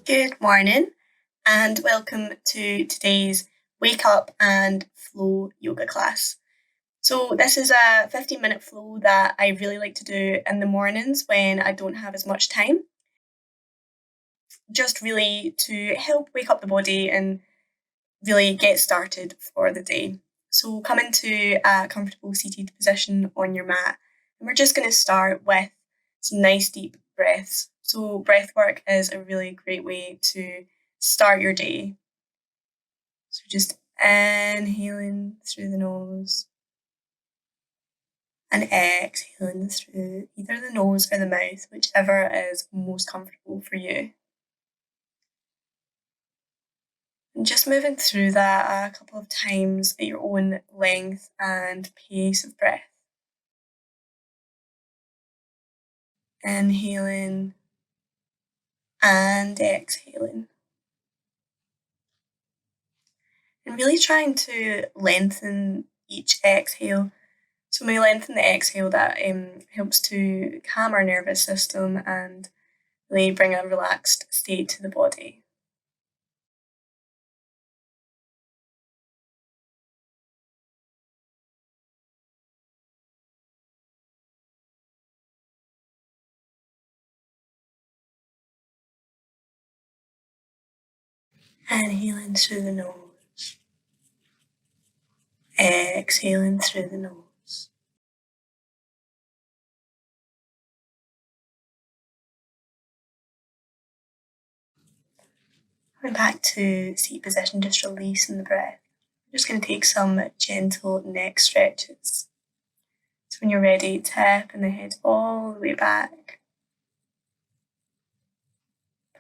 Good morning and welcome to today's Wake Up and Flow yoga class. So, this is a 15-minute flow that I really like to do in the mornings when I don't have as much time, just really to help wake up the body and really get started for the day. So, come into a comfortable seated position on your mat, and we're just going to start with some nice deep breaths. So, breath work is a really great way to start your day. So just inhaling through the nose and exhaling through either the nose or the mouth, whichever is most comfortable for you. And just moving through that a couple of times at your own length and pace of breath. Inhaling and exhaling. And really trying to lengthen each exhale. So when we lengthen the exhale, that helps to calm our nervous system and really bring a relaxed state to the body. Inhaling through the nose, exhaling through the nose. Coming back to seat position, just releasing the breath. I'm just going to take some gentle neck stretches. So when you're ready, tapping the head all the way back.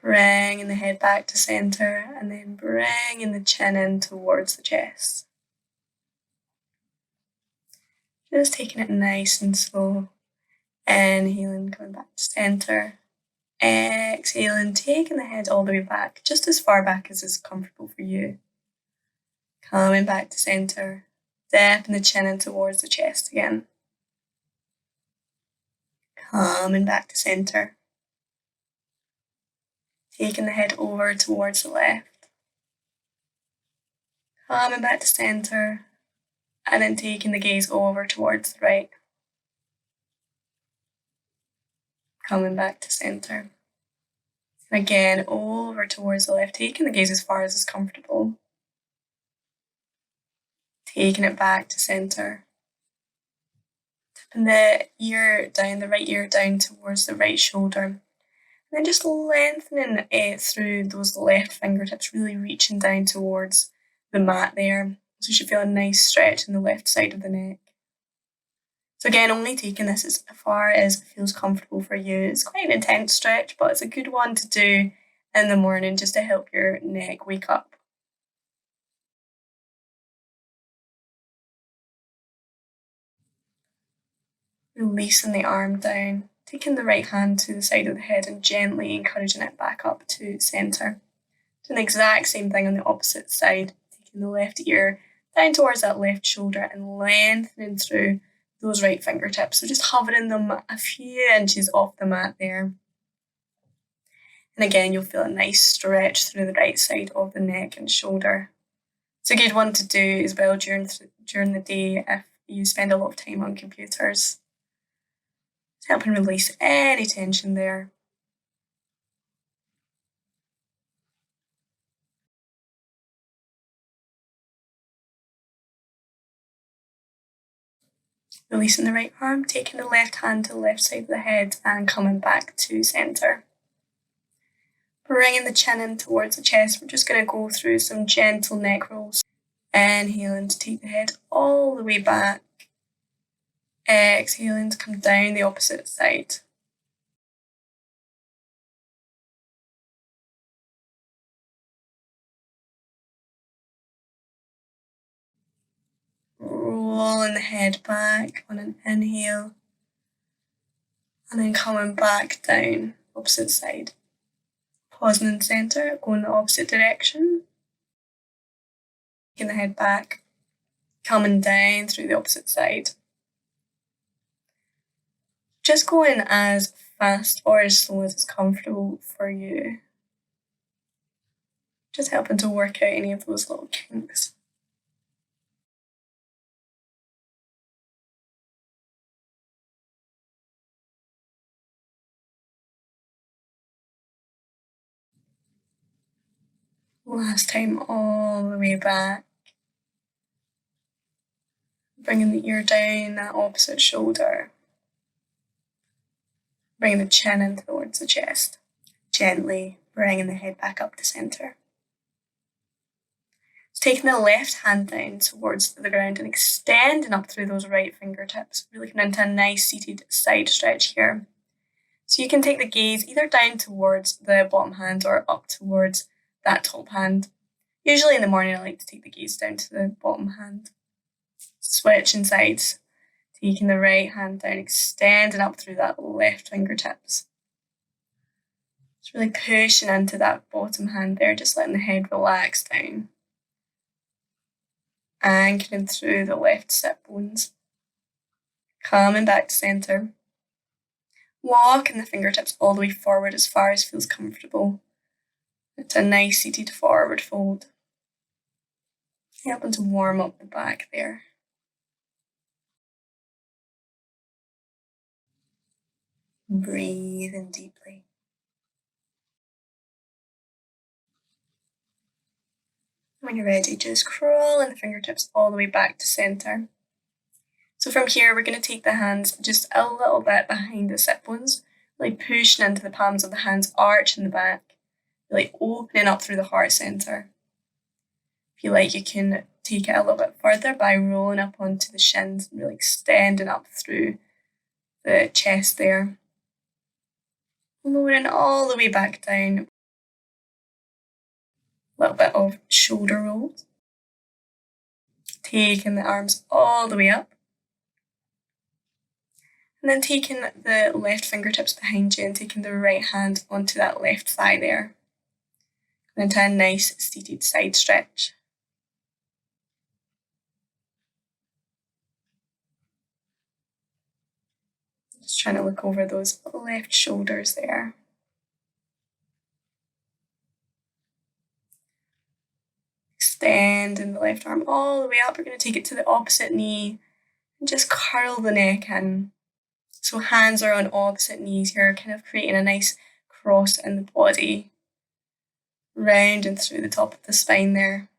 Bringing the head back to center and then bringing the chin in towards the chest. Just taking it nice and slow. Inhaling, coming back to center. Exhaling, taking the head all the way back, just as far back as is comfortable for you. Coming back to center, dipping the chin in towards the chest again. Coming back to center. Taking the head over towards the left. Coming back to center, and then taking the gaze over towards the right. Coming back to center. And again, over towards the left, taking the gaze as far as is comfortable. Taking it back to center. Tipping the ear down, the right ear down towards the right shoulder. And then just lengthening it through those left fingertips, really reaching down towards the mat there. So you should feel a nice stretch in the left side of the neck. So again, only taking this as far as it feels comfortable for you. It's quite an intense stretch, but it's a good one to do in the morning just to help your neck wake up. Releasing the arm down, taking the right hand to the side of the head and gently encouraging it back up to center. Doing the exact same thing on the opposite side, taking the left ear down towards that left shoulder and lengthening through those right fingertips. So just hovering them a few inches off the mat there. And again, you'll feel a nice stretch through the right side of the neck and shoulder. It's a good one to do as well during the day if you spend a lot of time on computers. It's helping release any tension there. Releasing the right arm, taking the left hand to the left side of the head and coming back to center. Bringing the chin in towards the chest, we're just going to go through some gentle neck rolls. Inhaling to take the head all the way back. Exhaling to come down the opposite side. Rolling the head back on an inhale. And then coming back down, opposite side. Pausing in center, going the opposite direction. Taking the head back, coming down through the opposite side. Just going as fast or as slow as is comfortable for you. just helping to work out any of those little kinks. Last time all the way back. Bringing the ear down that opposite shoulder. Bringing the chin in towards the chest. Gently bringing the head back up to centre. Taking the left hand down towards the ground and extending up through those right fingertips, really coming into a nice seated side stretch here. So you can take the gaze either down towards the bottom hand or up towards that top hand. Usually in the morning I like to take the gaze down to the bottom hand. Switching sides, taking the right hand down, extending up through that left fingertips. Just really pushing into that bottom hand there, just letting the head relax down. Anchoring through the left sit bones. Coming back to centre. Walking the fingertips all the way forward as far as feels comfortable. It's a nice seated forward fold. Helping to warm up the back there. Breathe in deeply. When you're ready, just crawling the fingertips all the way back to centre. So from here, we're going to take the hands just a little bit behind the sit bones, really pushing into the palms of the hands, arching the back, really opening up through the heart centre. If you like, you can take it a little bit further by rolling up onto the shins and really extending up through the chest there. Lowering all the way back down. A little bit of shoulder rolls. Taking the arms all the way up. And then taking the left fingertips behind you and taking the right hand onto that left thigh there. And into a nice seated side stretch. Just trying to look over those left shoulders there. Extending the left arm all the way up. We're going to take it to the opposite knee and just curl the neck in. So hands are on opposite knees here, kind of creating a nice cross in the body. Round and through the top of the spine there.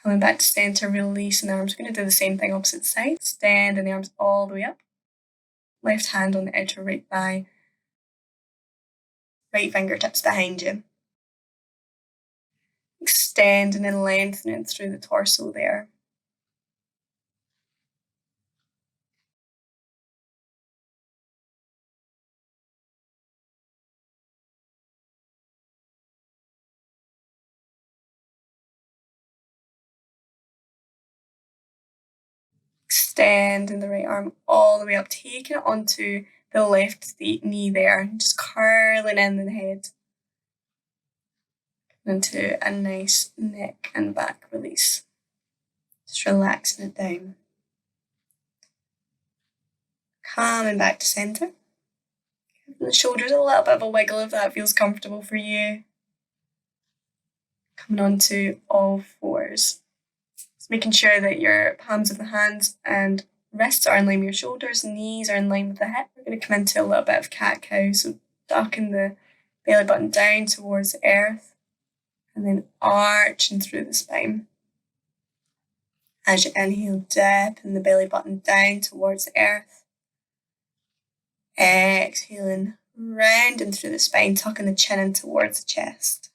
Coming back to centre, releasing the arms. We're going to do the same thing opposite side. Extending the arms all the way up. Left hand on the edge of right thigh. Right fingertips behind you. Extending and lengthening through the torso there. Extending the right arm all the way up, taking it onto the left knee there, just curling in the head into a nice neck and back release. Just relaxing it down. Coming back to centre. Giving the shoulders a little bit of a wiggle if that feels comfortable for you. Coming onto all fours. Just making sure that your palms of the hands and wrists are in line with your shoulders, knees are in line with the hip. We're going to come into a little bit of cat-cow, so ducking the belly button down towards the earth and then arching through the spine. As you inhale, dip and the belly button down towards the earth. Exhaling, rounding through the spine, tucking the chin in towards the chest.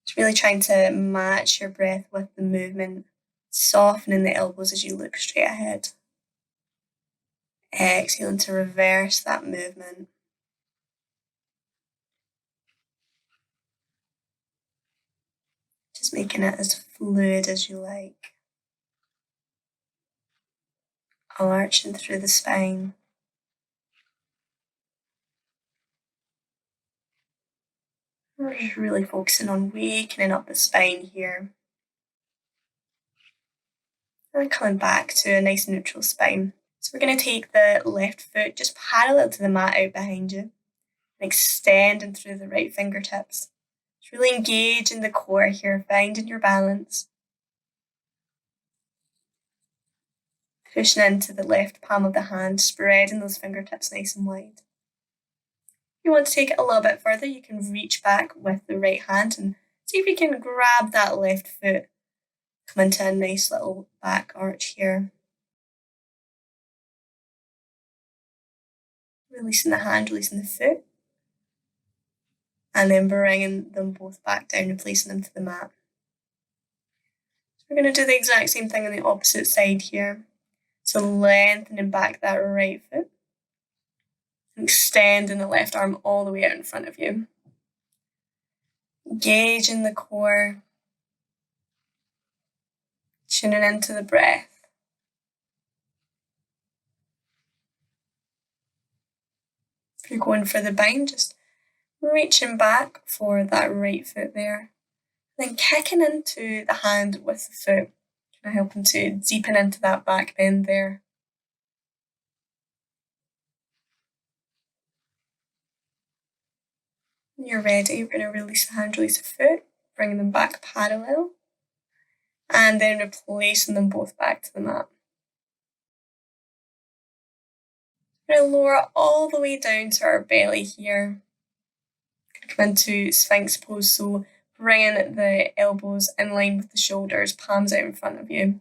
Just really trying to match your breath with the movement, softening the elbows as you look straight ahead. Exhaling to reverse that movement. Just making it as fluid as you like. Arching through the spine. We're just really focusing on wakening up the spine here. And coming back to a nice neutral spine. So we're going to take the left foot just parallel to the mat out behind you. and extending through the right fingertips. Just really engage in the core here, finding your balance. Pushing into the left palm of the hand, spreading those fingertips nice and wide. If you want to take it a little bit further, you can reach back with the right hand and see if you can grab that left foot. Come into a nice little back arch here. Releasing the hand, releasing the foot. And then bringing them both back down and placing them to the mat. So we're going to do the exact same thing on the opposite side here. So lengthening back that right foot. And extending the left arm all the way out in front of you. Engaging the core. Tuning into the breath. If you're going for the bind, just reaching back for that right foot there. Then kicking into the hand with the foot, kind of helping to deepen into that back bend there. When you're ready, we're going to release the hand, release the foot, bringing them back parallel, and then replacing them both back to the mat. We're going to lower all the way down to our belly here. Come into Sphinx pose, so bringing the elbows in line with the shoulders, palms out in front of you.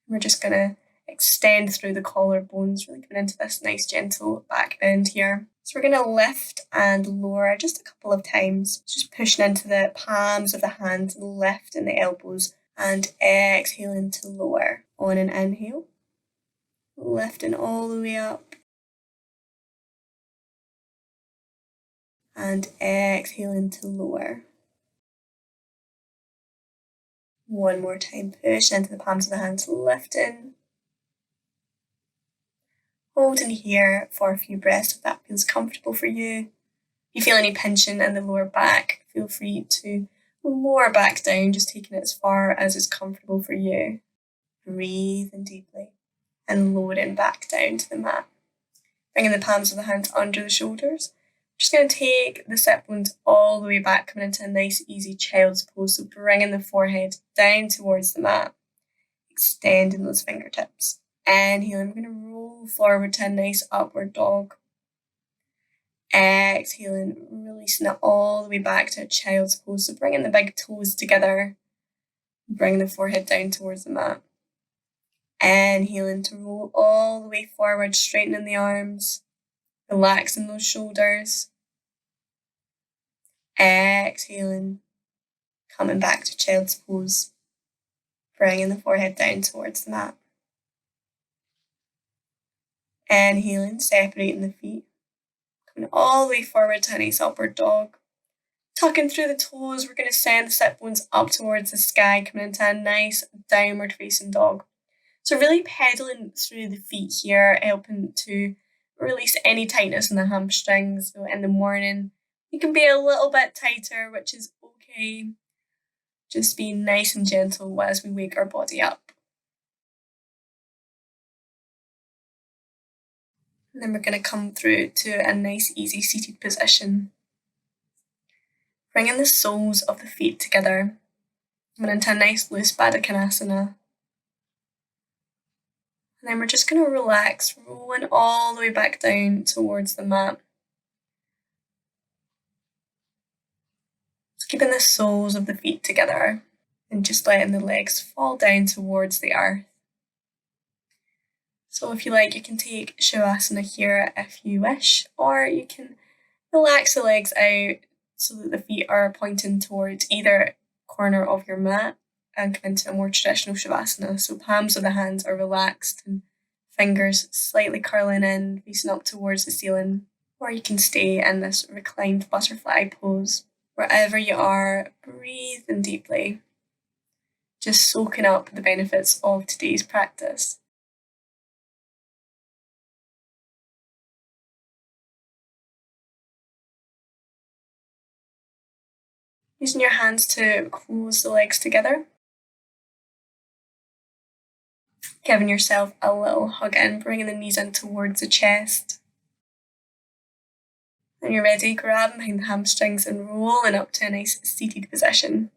We're just going to extend through the collarbones, really coming into this nice gentle back bend here. So we're going to lift and lower just a couple of times, just pushing into the palms of the hands, lifting the elbows, and exhaling to lower. On an inhale, lifting all the way up, and exhaling to lower. One more time, push into the palms of the hands, lifting. Holding here for a few breaths if that feels comfortable for you. If you feel any pinching in the lower back, feel free to lower back down, just taking it as far as is comfortable for you. Breathing deeply and lowering back down to the mat. Bringing the palms of the hands under the shoulders. Just going to take the sit bones all the way back, coming into a nice easy child's pose. So bringing the forehead down towards the mat, extending those fingertips. Inhaling, we're going to roll forward to a nice upward dog. Exhaling, releasing it all the way back to a child's pose. So bringing the big toes together, bringing the forehead down towards the mat. Inhaling to roll all the way forward, straightening the arms, relaxing those shoulders. Exhaling, coming back to child's pose, bringing the forehead down towards the mat. Inhaling, separating the feet, coming all the way forward to a nice upward dog. Tucking through the toes, we're going to send the sit bones up towards the sky, coming into a nice downward facing dog. So really pedaling through the feet here, helping to release any tightness in the hamstrings. So in the morning, you can be a little bit tighter, which is okay. Just being nice and gentle as we wake our body up. And then we're going to come through to a nice easy seated position. Bringing the soles of the feet together. Coming into a nice loose Baddha Konasana. And then we're just going to relax, rolling all the way back down towards the mat. Just keeping the soles of the feet together and just letting the legs fall down towards the earth. So if you like, you can take Shavasana here if you wish, or you can relax the legs out so that the feet are pointing towards either corner of your mat and come into a more traditional Shavasana. So palms of the hands are relaxed and fingers slightly curling in, facing up towards the ceiling. Or you can stay in this reclined butterfly pose. Wherever you are, breathing deeply. Just soaking up the benefits of today's practice. Using your hands to close the legs together. Giving yourself a little hug in, bringing the knees in towards the chest. When you're ready, grab behind the hamstrings and rolling up to a nice seated position.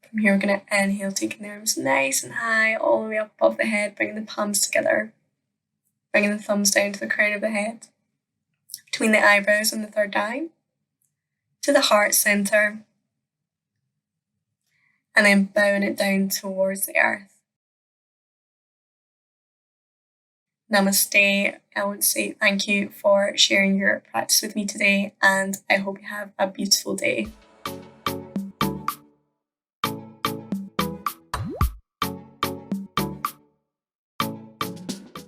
From here, we're going to inhale, taking the arms nice and high, all the way up above the head, bringing the palms together, bringing the thumbs down to the crown of the head, between the eyebrows and the third eye, to the heart center, and then bowing it down towards the earth. Namaste. I want to say thank you for sharing your practice with me today, and I hope you have a beautiful day.